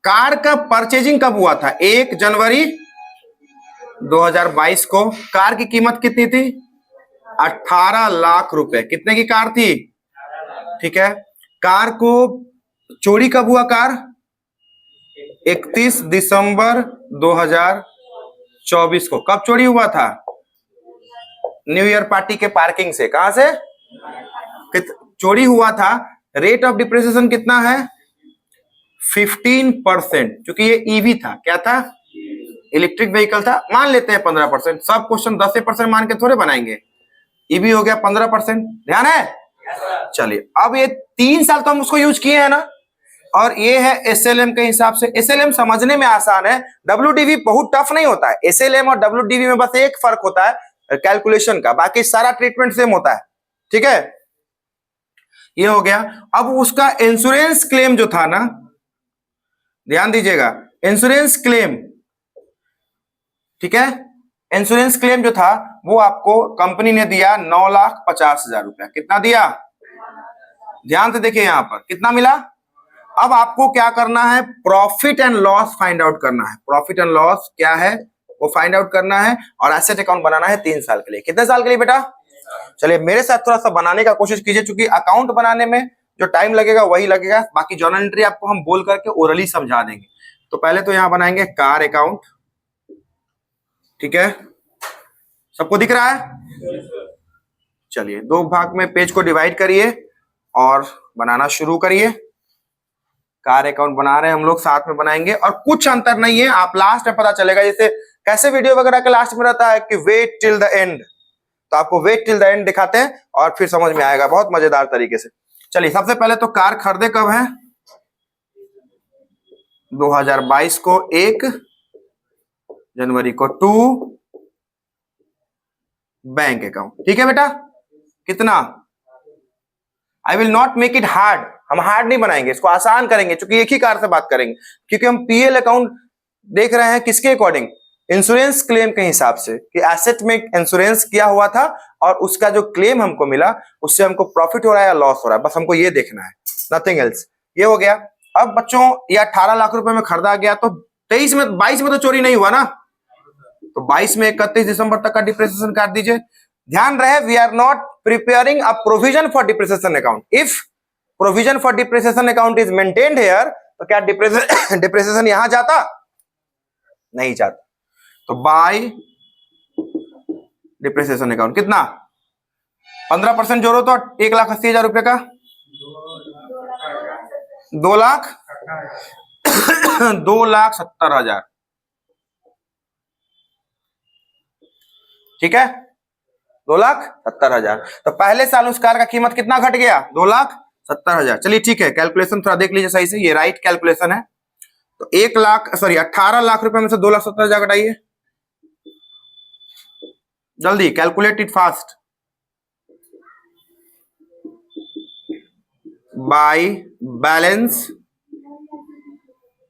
Car का purchasing कब हुआ था? 1 जनवरी 2022 को। कार की कीमत कितनी थी? 18 लाख रुपए। कितने की कार थी? ठीक है। कार को चोरी कब हुआ? कार 31 दिसंबर 2024 को। कब चोरी हुआ था? न्यू ईयर पार्टी के पार्किंग से। कहां से चोरी हुआ था? रेट ऑफ डिप्रिसिएशन कितना है? 15%। क्योंकि ये ईवी था। क्या था? इलेक्ट्रिक व्हीकल था। मान लेते हैं 15%। सब क्वेश्चन 10% मान के थोड़े बनाएंगे। ईवी हो गया 15%। ध्यान है? चलिए, अब ये 3 साल तो हम उसको यूज किए हैं ना, और ये है एसएलएम के हिसाब से। एसएलएम समझने में आसान है, डब्ल्यूडीवी बहुत टफ नहीं होता है। एसएलएम और डब्ल्यूडीवी में बस एक फर्क होता है कैलकुलेशन का, बाकी सारा ट्रीटमेंट सेम होता है। ठीक है, ये हो गया। अब उसका इंश्योरेंस क्लेम जो था ना, ध्यान दीजिएगा, इंश्योरेंस क्लेम, ठीक है, इंश्योरेंस क्लेम जो था वो आपको कंपनी ने दिया 9,50,000 रुपया। कितना दिया? ध्यान से देखिए यहां पर कितना मिला। अब आपको क्या करना है? Profit and loss find out करना है। प्रॉफिट एंड लॉस क्या है वो फाइंड आउट करना है, और एसेट अकाउंट बनाना है 3 साल के लिए। कितने साल के लिए बेटा? चलिए मेरे साथ थोड़ा सा बनाने का कोशिश कीजिए, क्योंकि अकाउंट बनाने में जो टाइम लगेगा वही लगेगा, बाकी जर्नल एंट्री आपको हम बोल करके ओरली समझा देंगे। तो पहले तो यहां बनाएंगे कार अकाउंट। ठीक है, सबको दिख रहा है? चलिए 2 भाग में पेज को डिवाइड करिए और बनाना शुरू करिए। कार अकाउंट बना रहे हैं हम लोग, साथ में बनाएंगे, और कुछ अंतर नहीं है, आप लास्ट में पता चलेगा। जैसे कैसे वीडियो वगैरह के लास्ट में रहता है कि वेट टिल द एंड, तो आपको वेट टिल द एंड दिखाते हैं और फिर समझ में आएगा बहुत मजेदार तरीके से। चलिए सबसे पहले तो कार खरीदे कब है? 2022 को 1 जनवरी को 2 बैंक अकाउंट। ठीक है बेटा, कितना? I will not make it hard, हम हार्ड नहीं बनाएंगे, इसको आसान करेंगे, क्योंकि एक ही कार से बात करेंगे। क्योंकि हम पीएल अकाउंट देख रहे हैं किसके अकॉर्डिंग? इंश्योरेंस क्लेम के हिसाब से, कि एसेट में इंश्योरेंस किया हुआ था और उसका जो क्लेम हमको मिला उससे हमको प्रॉफिट हो रहा है या लॉस हो रहा है, बस हमको ये देखना है, नथिंग एल्स। ये हो गया। अब बच्चों ये 18 लाख रुपए में खरीदा गया, तो 22 में तो चोरी नहीं हुआ ना, तो 22 में 31 दिसंबर तक का डिप्रिसिएशन काट दीजिए। ध्यान रहे, we are not preparing a provision for depreciation account. If provision for depreciation account is maintained here, तो क्या डिप्रिसिएशन यहां जाता? नहीं जाता। तो बाय डिप्रिसिएशन अकाउंट कितना? 15% जोड़ो तो 1,80,000 रुपए का 2 लाख 2,70,000। ठीक है, 2,70,000। तो पहले साल उस कार का कीमत कितना घट गया? 2,70,000। चलिए ठीक है, कैलकुलेशन थोड़ा देख लीजिए सही से, ये राइट कैलकुलेशन है। तो 18 लाख रुपए में से 2,70,000 घटाइए, जल्दी calculate it fast. By balance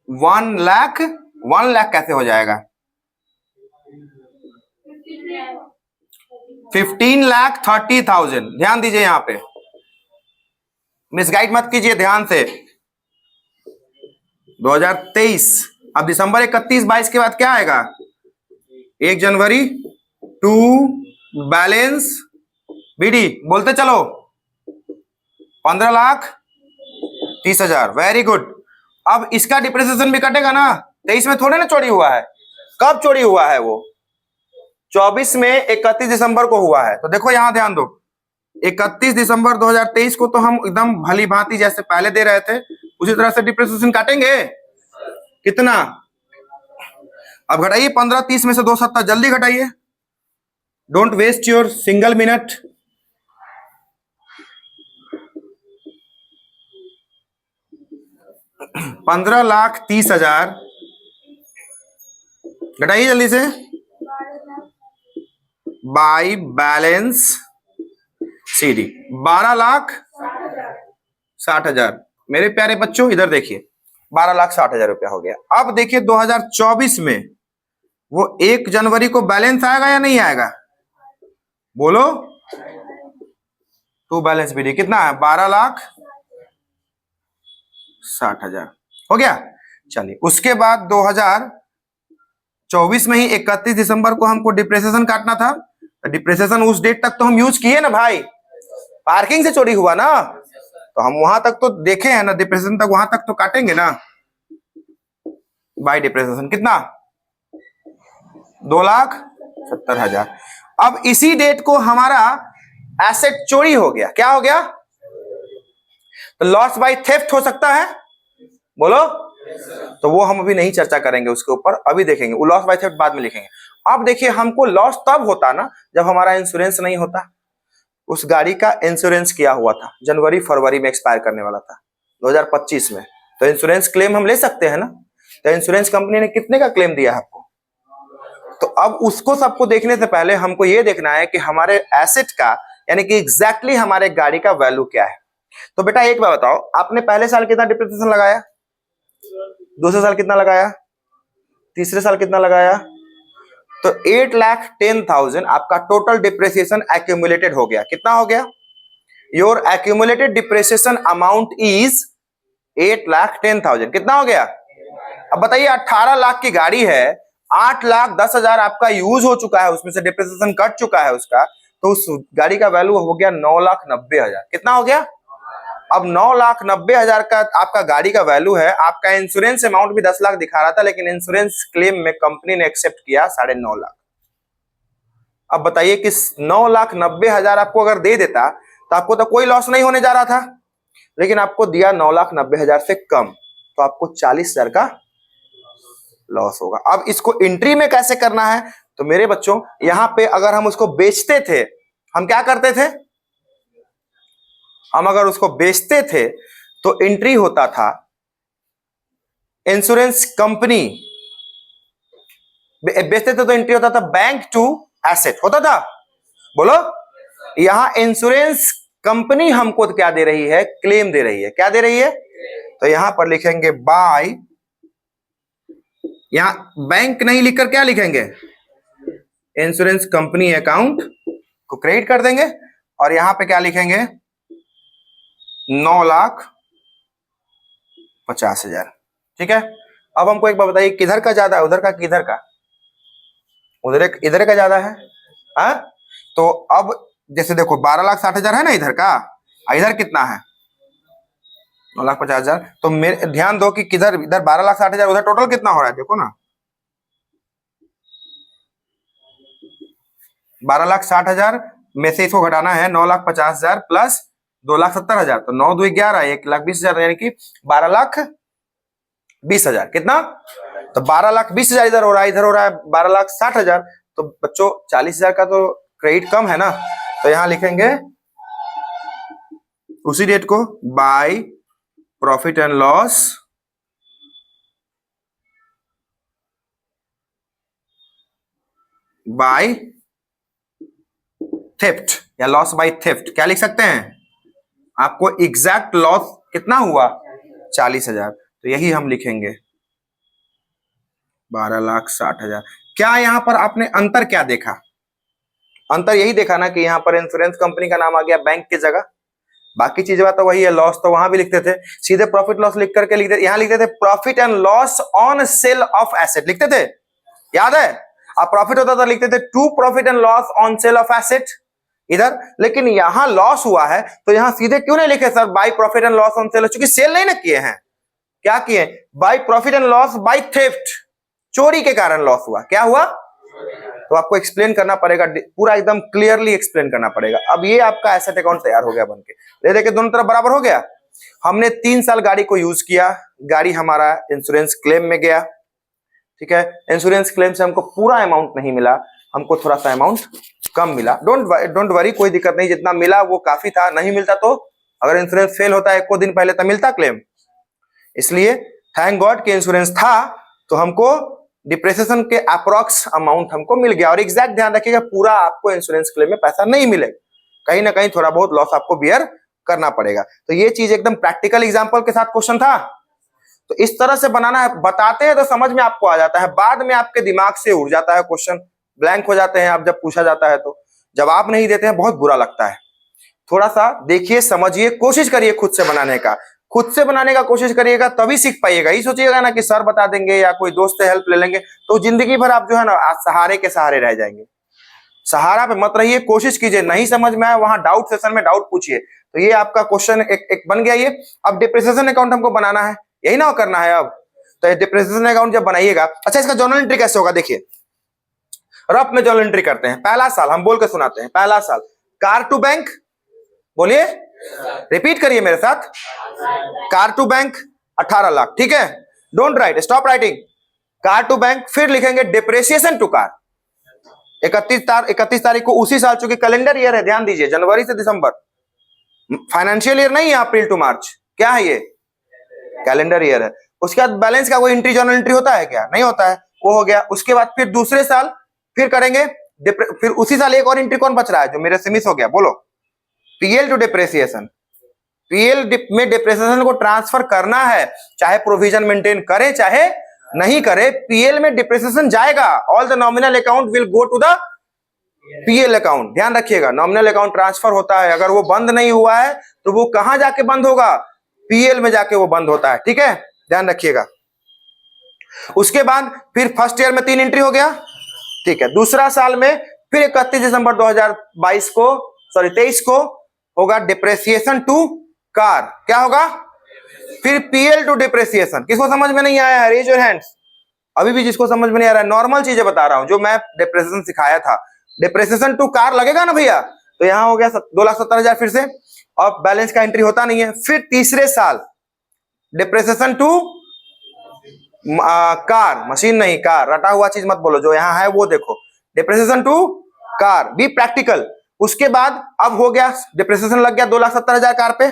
1 lakh. 1 lakh कैसे हो जाएगा? 15,30,000। ध्यान दीजिए यहां पे, मिसगाइड मत कीजिए, ध्यान से। 2023, अब दिसंबर 31-22 के बाद क्या आएगा? 1 जनवरी 2 बैलेंस बीडी, बोलते चलो 15,30,000। Very good. अब इसका डिप्रिसिएशन भी कटेगा ना, 23 में थोड़े ना चोरी हुआ है। कब चोरी हुआ है? वो 24 में 31 दिसंबर को हुआ है। तो देखो यहां ध्यान दो, 31 दिसंबर 2023 को तो हम एकदम भली भांति जैसे पहले दे रहे थे उसी तरह से डिप्रिसिएशन काटेंगे। कितना? अब घटाइए 15,30 में से 2,70, जल्दी घटाइए, don't waste your single minute. $15,30,000 घटाइए जल्दी से, बाय बैलेंस सीडी 12,60,000। मेरे प्यारे बच्चों इधर देखिए, 12,60,000 रुपया हो गया। अब देखिए 2024 में वो 1 जनवरी को बैलेंस आएगा या नहीं आएगा? बोलो। 2 बैलेंस बीडी कितना है? 12,60,000 हो गया। चलिए उसके बाद 2024 में ही 31 दिसंबर को हमको डिप्रेसिएशन काटना था। डिप्रेसिएशन उस डेट तक तो हम यूज किए ना भाई, पार्किंग से चोरी हुआ ना, तो हम वहां तक तो देखे हैं ना, डिप्रेसिएशन तक वहां तक तो काटेंगे ना। बाय डिप्रेसिएशन कितना, 2,70,000। अब इसी डेट को हमारा एसेट चोरी हो गया, क्या हो गया, तो लॉस बाय थेफ्ट हो सकता है, बोलो। तो वो हम अभी नहीं चर्चा करेंगे उसके ऊपर, अभी देखेंगे वो लॉस बाय थेफ्ट बाद में लिखेंगे। अब देखिए हमको लॉस तब होता ना जब हमारा इंश्योरेंस नहीं होता। उस गाड़ी का इंश्योरेंस किया हुआ था, जनवरी फरवरी में एक्सपायर करने वाला था 2025 में, तो इंश्योरेंस क्लेम हम ले सकते हैं ना। तो इंश्योरेंस कंपनी ने कितने का क्लेम दिया है आपको, तो अब उसको सबको देखने से पहले हमको ये देखना है कि हमारे एसेट का यानी कि एग्जैक्टली हमारे गाड़ी का वैल्यू क्या है। तो बेटा एक बार बताओ, आपने पहले साल कितना डिप्रिसिएशन लगाया, दूसरे साल कितना लगाया, तीसरे साल कितना लगाया, तो 8,10,000 आपका टोटल डिप्रिसिएशन एक्यूमुलेटेड हो गया। कितना हो गया, your accumulated depreciation amount is 8,10,000। कितना हो गया, अब बताइए 18 लाख की गाड़ी है, 8,10,000 आपका यूज हो चुका है, उसमें से डिप्रिसिएशन कट चुका है उसका, तो उस गाड़ी का वैल्यू हो गया 9,90,000। कितना हो गया, अब 9,90,000 का आपका गाड़ी का वैल्यू है। आपका इंश्योरेंस अमाउंट भी 10 लाख दिखा रहा था, लेकिन इंश्योरेंस क्लेम में कंपनी ने एक्सेप्ट किया 9.5 लाख। अब बताइए कि 9,90,000 आपको अगर दे देता तो आपको तो कोई लॉस नहीं होने जा रहा था, लेकिन आपको दिया 9,90,000 से कम, तो आपको 40,000 का लॉस होगा। अब इसको एंट्री में कैसे करना है, तो मेरे बच्चों यहां पे अगर हम उसको बेचते थे, हम क्या करते थे, हम अगर उसको बेचते थे तो एंट्री होता था इंश्योरेंस कंपनी, बेचते थे तो एंट्री होता था बैंक टू एसेट होता था, बोलो। यहां इंश्योरेंस कंपनी हमको क्या दे रही है, क्लेम दे रही है। क्या दे रही है, तो यहां पर लिखेंगे बाय, यहां बैंक नहीं लिखकर क्या लिखेंगे, इंश्योरेंस कंपनी अकाउंट को क्रेडिट कर देंगे, और यहां पे क्या लिखेंगे 9,50,000। ठीक है, अब हमको एक बात बताइए, किधर का ज्यादा है, उधर का किधर का, उधर इधर का ज्यादा है, हा? तो अब जैसे देखो 12,60,000 है ना इधर का, इधर कितना है 9,50,000। तो मेरे ध्यान दो कि किधर, इधर 12,60,000, उधर टोटल कितना हो रहा है, देखो ना 12,60,000 में से इसको घटाना है 9,50,000 प्लस 2,70,000, तो 9 2 11, 1,20,000, यानी कि 12,20,000। कितना, तो 12,20,000 इधर हो रहा है, इधर हो रहा है 12,60,000। तो बच्चों 40,000 का तो क्रेडिट कम है ना, तो यहां लिखेंगे उसी डेट को by profit and loss by theft या लॉस बाय थेफ्ट। क्या लिख सकते हैं, आपको एग्जैक्ट लॉस कितना हुआ 40,000, तो यही हम लिखेंगे 12,60,000। क्या यहां पर आपने अंतर क्या देखा, अंतर यही देखा ना कि यहां पर इंश्योरेंस कंपनी का नाम आ गया बैंक की जगह, बाकी चीज बात तो वही है, लॉस तो वहां भी लिखते थे, सीधे प्रॉफिट लॉस लिख करके लिखते, यहां लिखते थे profit and loss on sale of asset लिखते थे, याद है। अब प्रॉफिट होता था लिखते थे to profit and loss on sale of asset इधर, लेकिन यहां लॉस हुआ है तो यहां सीधे क्यों नहीं लिखे sir by profit and loss on cell, क्योंकि सेल नहीं ना किए हैं, क्या किए, by profit and loss by theft, चोरी के कारण लॉस हुआ। क्या हुआ, तो आपको एक्सप्लेन करना पड़ेगा, पूरा एकदम क्लियरली एक्सप्लेन करना पड़ेगा। अब ये आपका एसेट अकाउंट तैयार हो गया बनके, ले देके दोनों तरफ बराबर हो गया। हमने 3 साल गाड़ी को यूज किया, गाड़ी हमारा इंश्योरेंस क्लेम में गया, ठीक है। इंश्योरेंस क्लेम से हमको पूरा अमाउंट नहीं मिला, हमको थोड़ा सा अमाउंट कम मिला, डोंट वरी, कोई दिक्कत नहीं, जितना मिला वो काफी था। नहीं मिलता तो अगर इंश्योरेंस फेल होता है 1 दिन पहले तो मिलता क्लेम, इसलिए थैंक गॉड कि इंश्योरेंस था, तो हमको डिप्रेसिएशन के अप्रॉक्स अमाउंट हमको मिल गया। और एग्जैक्ट ध्यान रखिएगा, पूरा आपको इंश्योरेंस क्लेम में पैसा नहीं मिलेगा, कहीं ना कहीं थोड़ा बहुत लॉस आपको बियर करना पड़ेगा। तो ये चीज एकदम प्रैक्टिकल एग्जांपल के साथ क्वेश्चन था, तो इस तरह से बनाना है, बताते हैं तो समझ में आपको आ जाता है, बाद में आपके दिमाग से उड़ जाता है, क्वेश्चन ब्लैंक हो जाते हैं, आप जब पूछा जाता है तो जवाब नहीं देते हैं, बहुत बुरा लगता है। थोड़ा सा देखिए, समझिए, कोशिश करिए खुद से बनाने का, खुद से बनाने का कोशिश करिएगा तभी सीख पाइएगा। ही सोचिएगा ना कि सर बता देंगे या कोई दोस्त से हेल्प ले लेंगे तो जिंदगी भर आप जो है ना सहारे के सहारे रह जाएंगे। सहारा पे मत रहिए, कोशिश कीजिए। नहीं समझ में आया वहां डाउट सेशन में डाउट पूछिए। तो ये आपका क्वेश्चन एक बन गया ये। अब डिप्रिसिएशन अकाउंट हमको बनाना है, यही ना करना है अब। तो डिप्रिसिएशन अकाउंट जब बनाइएगा, अच्छा इसका जर्नल एंट्री कैसे होगा देखिए। रफ में जर्नल एंट्री करते हैं। पहला साल हम बोल के सुनाते हैं। पहला साल कार टू बैंक, बोलिए, रिपीट करिए मेरे साथ। कार टू बैंक 18 लाख, ठीक है। Don't write, stop writing. Car to bank, फिर लिखेंगे डिप्रिसिएशन टू कार 31 तारीख को उसी साल, चूंकि कैलेंडर ईयर है, ध्यान दीजिए, जनवरी से दिसंबर, फाइनेंशियल ईयर नहीं है, अप्रैल टू मार्च, क्या है ये, कैलेंडर ईयर है। उसके बाद बैलेंस का कोई एंट्री, जर्नल एंट्री होता है क्या, नहीं होता है, वो हो गया। उसके बाद फिर दूसरे साल फिर करेंगे, फिर उसी साल एक और एंट्री कौन बच रहा है जो मेरे से मिस हो गया, बोलो, पीएल टू डिप्रेसिएशन। पीएल में डिप्रेसिएशन को ट्रांसफर करना है, चाहे प्रोविजन मेंटेन करे चाहे नहीं करे, पीएल में डिप्रेसिएशन जाएगा। All the nominal account will go to the PL account. ध्यान रखिएगा, नॉमिनल अकाउंट ट्रांसफर होता है, अगर वो बंद नहीं हुआ है तो वो कहां जाके बंद होगा, पीएल में जाके वो बंद होता है, ठीक है, ध्यान रखिएगा। उसके बाद फिर फर्स्ट ईयर में 3 एंट्री हो गया, ठीक है। दूसरा साल में फिर 31 दिसंबर 2022 को, सॉरी 23 को होगा डिप्रेसिएशन टू कार, क्या होगा, फिर पीएल टू डिप्रेसिएशन। किसको समझ में नहीं आया है, रेज योर हैंड्स। अभी भी जिसको समझ में नहीं आ रहा है, नॉर्मल चीजें बता रहा हूं जो मैं डिप्रेसिएशन सिखाया था। डिप्रेसिएशन टू कार लगेगा ना भैया, तो यहां हो गया 2,70,000 फिर से, और बैलेंस का एंट्री होता नहीं है। फिर तीसरे साल डिप्रेसिएशन टू कार, मशीन नहीं, कार, रटा हुआ चीज मत बोलो, जो यहां है वो देखो, depreciation to car, be practical. उसके बाद अब हो गया डिप्रेसिएशन लग गया 2,70,000 कार पे।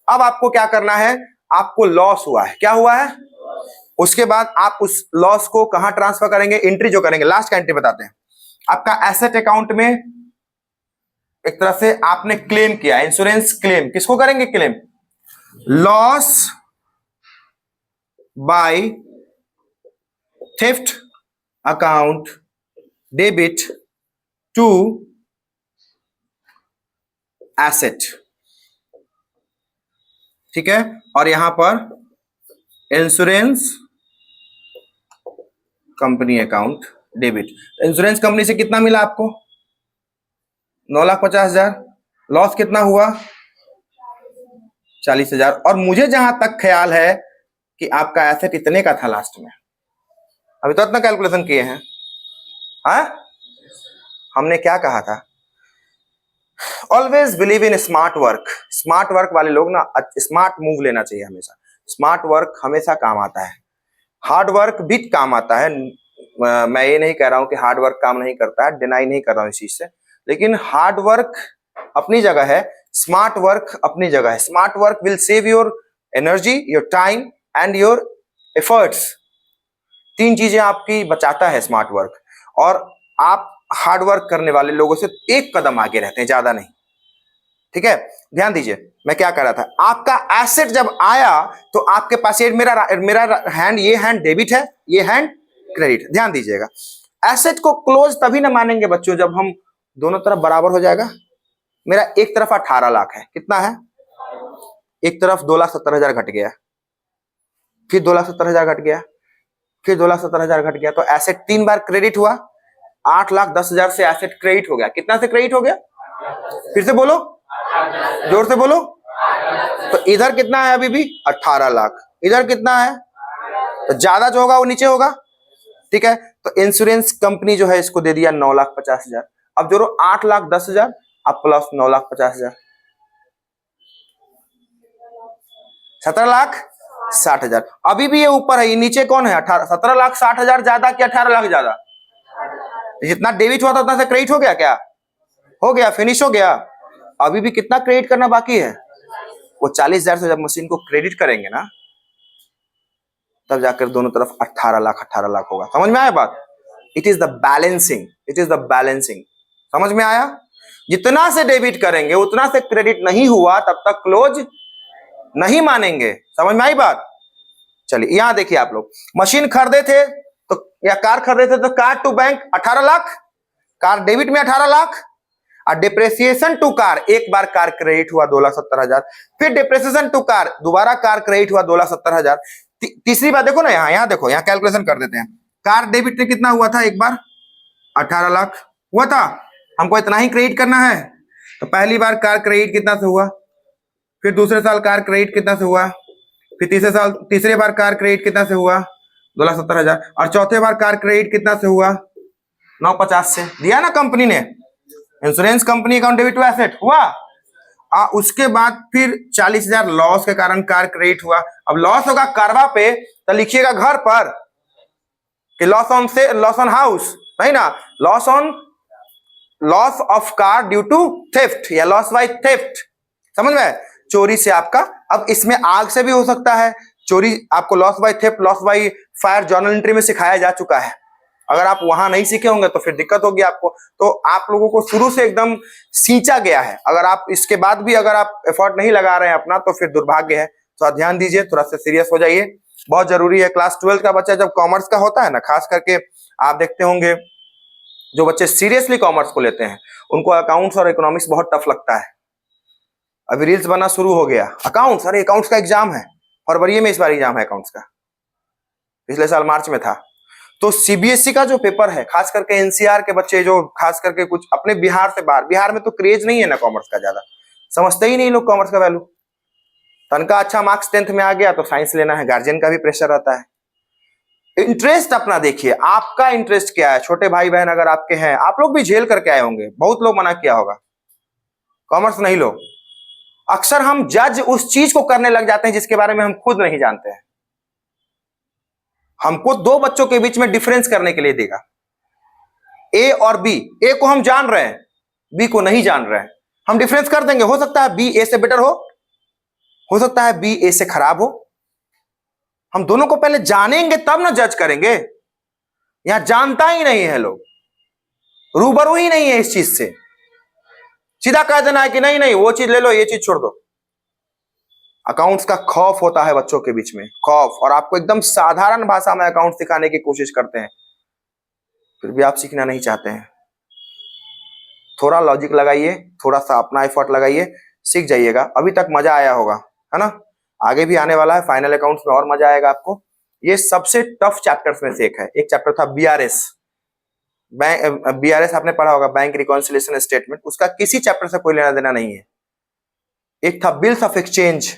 अब आपको क्या करना है, आपको लॉस हुआ है, क्या हुआ है, उसके बाद आप उस लॉस को कहां ट्रांसफर करेंगे, एंट्री जो करेंगे, लास्ट का एंट्री बताते हैं। आपका एसेट अकाउंट में एक तरह से आपने क्लेम किया, इंश्योरेंस क्लेम, किसको करेंगे claim, loss by theft account debit to asset, ठीक है। और यहां पर insurance company account debit, insurance company से कितना मिला आपको, 9,50,000, लॉस कितना हुआ, 40,000। और मुझे जहां तक ख्याल है कि आपका एसेट इतने का था लास्ट में, अभी तो इतना कैलकुलेशन किए हैं, हाँ, हमने क्या कहा था, always believe in smart work. Smart work वाले लोग ना स्मार्ट मूव लेना चाहिए हमेशा। स्मार्ट वर्क हमेशा काम आता है, हार्ड वर्क भी काम आता है। मैं ये नहीं कह रहा हूं कि हार्ड वर्क काम नहीं करता है, डिनाई नहीं कर रहा हूं इस चीज से, लेकिन हार्ड वर्क अपनी जगह है, स्मार्ट वर्क अपनी जगह है। Smart work will save your energy, your time and your efforts. 3 चीजें आपकी बचाता है स्मार्ट वर्क, और आप हार्ड वर्क करने वाले लोगों से एक कदम आगे रहते हैं, ज्यादा नहीं, ठीक है। ध्यान दीजिए मैं क्या कर रहा था, आपका एसेट जब आया तो आपके पास ये मेरा हैंड, ये हैंड डेबिट है, ये हैंड क्रेडिट। ध्यान दीजिएगा, एसेट को क्लोज तभी ना मानेंगे बच्चों जब हम दोनों तरफ बराबर हो जाएगा। मेरा एक तरफ 18 लाख है, कितना है, एक तरफ 2,70,000 घट गया, फिर 2,70,000 घट गया, फिर 2,70,000 घट गया, तो एसेट 3 बार क्रेडिट हुआ। 8,10,000 से एसेट क्रेडिट हो गया, कितना से क्रेडिट हो गया, फिर से बोलो, जोर से बोलो। तो इधर कितना है अभी भी 18 लाख, इधर कितना है, तो ज्यादा जो होगा वो नीचे होगा, ठीक है। तो इंश्योरेंस कंपनी जो है इसको दे दिया 9,50,000। अब जोड़ो 8,10,000 अब प्लस 9,50,000, 17,60,000। अभी भी ये ऊपर है, ये नीचे कौन है, 17,60,000 ज्यादा कि 18 लाख ज्यादा, जितना डेबिट हुआ था उतना से क्रेडिट हो गया, क्या हो गया, फिनिश हो गया। अभी भी कितना क्रेडिट करना बाकी है, वो 40,000 से जब मशीन को क्रेडिट करेंगे ना तब जाकर दोनों तरफ 18 लाख होगा। समझ में आया बात, it is the balancing, it is the balancing, समझ में आया। जितना से डेबिट करेंगे उतना से क्रेडिट नहीं हुआ तब तक क्लोज नहीं मानेंगे, समझ में आई बात। चलिए यहां देखिए, आप लोग मशीन खरीदे थे तो या कार खरीदे थे तो car to bank 18 lakh, car debit में 18 लाख, और डिप्रेसिएशन टू कार, एक बार कार क्रेडिट हुआ 2,70,000, फिर डिप्रेसिएशन टू कार दोबारा कार क्रेडिट हुआ 2,70,000। तीसरी बात देखो ना, यहाँ देखो, यहाँ कैलकुलेशन कर देते हैं। कार डेबिट में कितना हुआ था एक बार? 18 लाख हुआ था। हमको इतना ही क्रेडिट करना है, तो पहली बार कार क्रेडिट कितना से हुआ, फिर दूसरे साल कार क्रेडिट कितना से हुआ, फिर तीसरे बार कार क्रेडिट कितना से हुआ 2,70,000, और चौथे बार कार क्रेडिट कितना से हुआ 950 से। दिया ना कंपनी ने, insurance company account debit to asset हुआ। उसके बाद फिर 40,000 लॉस के कारण कार क्रेडिट हुआ। अब लॉस होगा कारवा पे तो लिखिएगा घर पर कि लॉस ऑन हाउस, नहीं ना, loss of car due to theft या लॉस बाय थेफ्ट, समझ में, चोरी से आपका। अब इसमें आग से भी हो सकता है चोरी, आपको loss by theft, loss by fire journal entry में सिखाया जा चुका है। अगर आप वहां नहीं सीखे होंगे तो फिर दिक्कत होगी आपको। तो आप लोगों को शुरू से एकदम सींचा गया है। अगर आप इसके बाद भी अगर आप एफर्ट नहीं लगा रहे हैं अपना, तो फिर दुर्भाग्य है। थोड़ा ध्यान दीजिए, थोड़ा सा सीरियस हो जाइए, बहुत जरूरी है। क्लास 12 का बच्चा जब कॉमर्स का होता है ना, खास करके आप देखते होंगे जो बच्चे सीरियसली कॉमर्स को लेते हैं उनको अकाउंट्स और इकोनॉमिक्स बहुत टफ लगता है। अभी रील्स बनना शुरू हो गया, अकाउंट्स, अरे अकाउंट्स का एग्जाम है, फरवरी में इस बार एग्जाम है अकाउंट्स का, पिछले साल मार्च में था। तो सीबीएसई का जो पेपर है, खास करके एनसीआर के बच्चे, जो खास करके कुछ अपने बिहार से बाहर, बिहार में तो क्रेज नहीं है ना कॉमर्स का, ज्यादा समझते ही नहीं लोग कॉमर्स का वैल्यू। तनका अच्छा मार्क्स 10th में आ गया तो साइंस लेना है, गार्जियन का भी प्रेशर रहता है। इंटरेस्ट अपना देखिए, आपका इंटरेस्ट क्या है। छोटे भाई बहन अगर आपके हैं, आप लोग भी झेल करके आए होंगे, बहुत लोग मना किया होगा कॉमर्स नहीं लो। अक्सर हम जज उस चीज को करने लग जाते हैं जिसके बारे में हम खुद नहीं जानते हैं। हमको दो बच्चों के बीच में डिफरेंस करने के लिए देगा, ए और बी। ए को हम जान रहे हैं, बी को नहीं जान रहे हैं, हम डिफरेंस कर देंगे। हो सकता है बी ए से बेटर हो सकता है बी ए से खराब हो। हम दोनों को पहले जानेंगे तब ना जज करेंगे। यहां जानता ही नहीं है लोग, रूबरू ही नहीं है इस चीज से। सीधा कह देना है कि नहीं नहीं वो चीज ले लो, ये चीज छोड़ दो। अकाउंट्स का खौफ होता है बच्चों के बीच में, खौफ, और आपको एकदम साधारण भाषा में अकाउंट सिखाने की कोशिश करते हैं, फिर भी आप सीखना नहीं चाहते हैं। थोड़ा लॉजिक लगाइए, थोड़ा सा अपना एफर्ट लगाइए, सीख जाइएगा। अभी तक मजा आया होगा, है ना, आगे भी आने वाला है फाइनल अकाउंट्स में और मजा आएगा आपको। ये सबसे टफ चैप्टर्स में से एक है। एक चैप्टर था बीआरएस, बीआरएस आपने पढ़ा होगा, बैंक रिकॉन्सिलिएशन स्टेटमेंट, उसका किसी चैप्टर से कोई लेना देना नहीं है। एक था बिल्स ऑफ एक्सचेंज,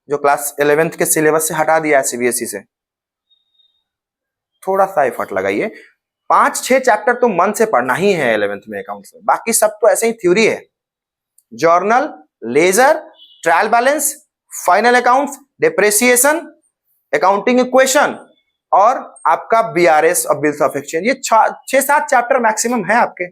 जो क्लास 11th के सिलेबस से हटा दिया है सीबीएसई से। थोड़ा सा एफर्ट लगाइए, 5-6 चैप्टर तो मन से पढ़ना ही है 11th में अकाउंट्स में, बाकी सब तो ऐसे ही थ्योरी है। Journal, ledger, trial balance, final accounts, depreciation, accounting equation और आपका बीआरएस और बिल्स ऑफ एक्सचेंज, ये 6-7 चैप्टर मैक्सिमम है आपके।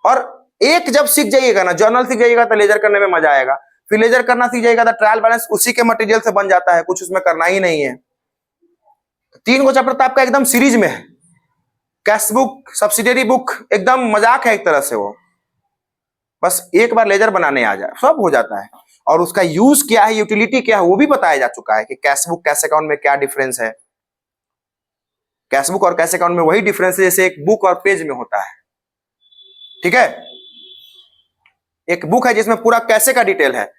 और एक जब सीख जाइएगा ना, जर्नल सीख जाइएगा तो लेजर करने में मजा आएगा, फिर लेजर करना सीख जाएगा तो ट्रायल बैलेंस उसी के मटेरियल से बन जाता है, कुछ उसमें करना ही नहीं है। 3 गो चैप्टर तो आपका एकदम सीरीज में है। कैश बुक, सब्सिडियरी बुक, एकदम मजाक है एक तरह से वो, बस एक बार लेजर बनाने आ जाए सब हो जाता है। और उसका यूज क्या है, यूटिलिटी क्या है, वो भी बताया जा चुका है कि कैश बुक कैश अकाउंट में क्या डिफरेंस है। कैश बुक और कैश अकाउंट में वही डिफरेंस है जैसे एक बुक और पेज में होता है, ठीक है। एक बुक है जिसमें पूरा कैशे का डिटेल है,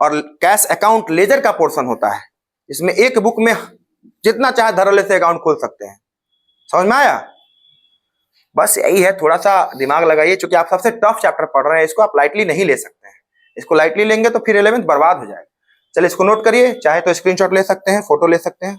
और कैश अकाउंट लेजर का पोर्शन होता है, इसमें एक बुक में जितना चाहे धड़ल्ले से अकाउंट खोल सकते हैं। समझ में आया? बस यही है, थोड़ा सा दिमाग लगाइए, क्योंकि आप सबसे टफ चैप्टर पढ़ रहे हैं, इसको आप लाइटली नहीं ले सकते हैं। इसको लाइटली लेंगे तो फिर 11th बर्बाद हो जाएगा। चलिए इसको नोट करिए, चाहे तो स्क्रीनशॉट ले सकते हैं, फोटो ले सकते हैं।